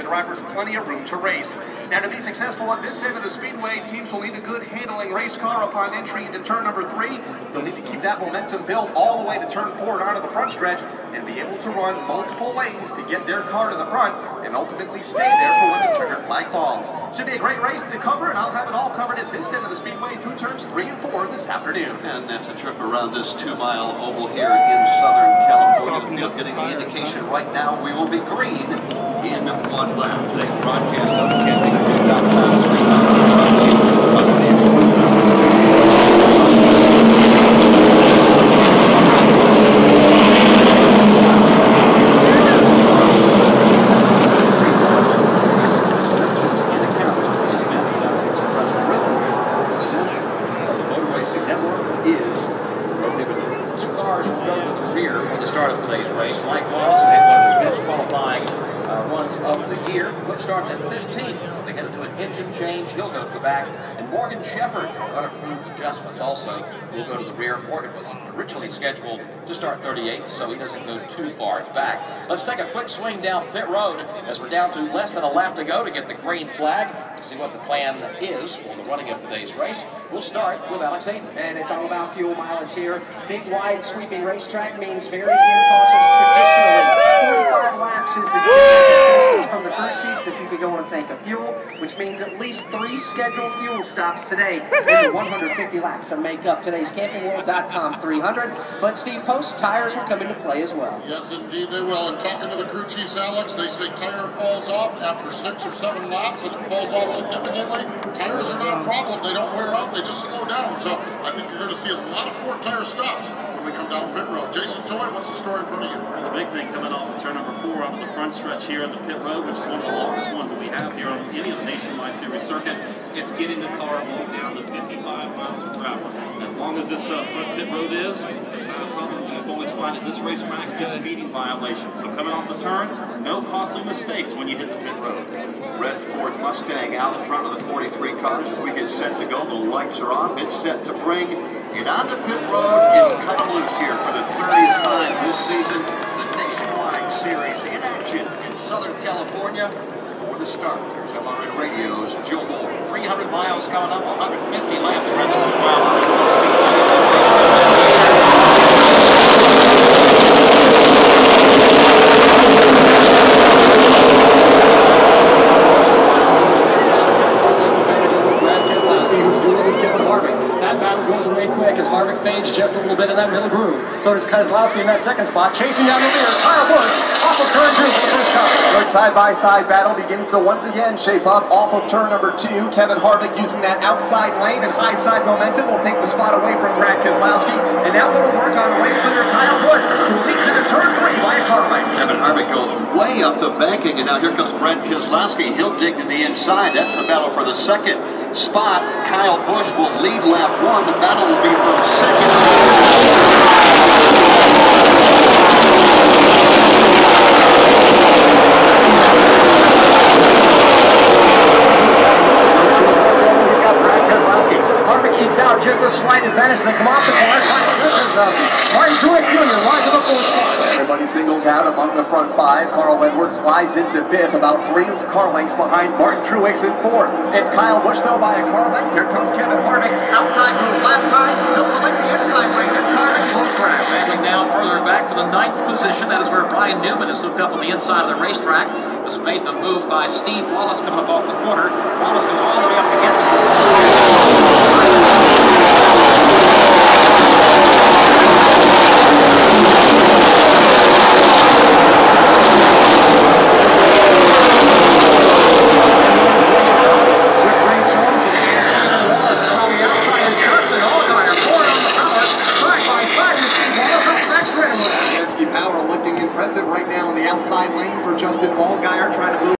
drivers plenty of room to race. Now, to be successful at this end of the speedway, teams will need a good handling race car upon entry into turn number 3. They'll need to keep that momentum built all the way to turn 4 and onto the front stretch and be able to run multiple lanes to get their car to the front and ultimately stay there for when the checkered flag falls. Should be a great race to cover, and I'll have it all covered at this end of the speedway through turns 3 and 4 this afternoon. And that's a trip around this 2-mile oval here in Southern California. Getting the indication right now we will be green in 1 lap. Today's broadcast of the start of today's race. Mike Wallace had one of his best qualifying runs of the year. He'll start at 15th. They headed to an engine change. He'll go to the back. And Morgan Shepherd, unapproved adjustments also, will go to the rear. Morgan was originally scheduled to start 38th, so he doesn't go too far back. Let's take a quick swing down pit road as we're down to less than a lap to go to get the green flag. See what the plan is for the running of today's race. We'll start with Alex Hayden. And it's all about fuel mileage here. Big, wide, sweeping racetrack means very few cautions traditionally. 45 laps is the consensus from the crew chiefs that you could go on a tank of fuel, which means at least 3 scheduled fuel stops today in the 150 laps that make up today's CampingWorld.com 300. But Steve Post, tires will come into play as well. Yes, indeed they will. And talking to the crew chiefs, Alex, they say tire falls off after 6 or 7 laps, and it falls off significantly. Tires are not a problem. They don't wear out. They just slow down. So I think you're going to see a lot of 4-tire stops when we come down pit road. Jason Toy, what's the story in front of you? The big thing coming off of turn number 4 off the front stretch here in the pit road, which is one of the longest ones that we have here on any of the Nationwide Series circuit, it's getting the car all down to 55 miles per hour. As long as this front pit road is, there's not a problem. You've always find at this racetrack is speeding violations. So coming off the turn, no costly mistakes when you hit the pit road. Red Ford Mustang out front of the 43 cars as we get set to go. The lights are on. It's set to bring it onto pit road and cut loose here for the 30th time this season. The Nationwide Series in action in Southern California for the start. Here's LRN Radio's Joe Moore. 300 miles coming up, 150 laps around the just a little bit in that middle groove. So does Kozlowski in that second spot, chasing down the rear. Kyle Busch off of turn 2 for the first time. Good side-by-side battle begins to once again shape up off of turn number 2. Kevin Harvick using that outside lane and high side momentum will take the spot away from Brad Keselowski. And now going to work on away clear Kyle Busch, who leads into turn 3 by a car length. Kevin Harvick goes way up the banking, and now here comes Brad Keselowski. He'll dig to the inside. That's the battle for the second spot. Kyle Busch will lead lap 1. The battle will be for second. Out just a slight advantage to come off the car. Martin Truex Jr. wide to the 4th spot. Everybody singles out among the front 5. Carl Edwards slides into 5th, about 3 car lengths behind Martin Truex in 4th. It's Kyle Busch though by a car length. Here comes Kevin Harvick. Outside move last time. He'll select the inside lane. This car will crash. Backing now further back to the 9th position. That is where Ryan Newman is hooked up on the inside of the racetrack. This made the move by Steve Wallace coming up off the corner. Wallace goes all the way up against Power looking impressive right now in the outside lane for Justin Allgaier, trying to move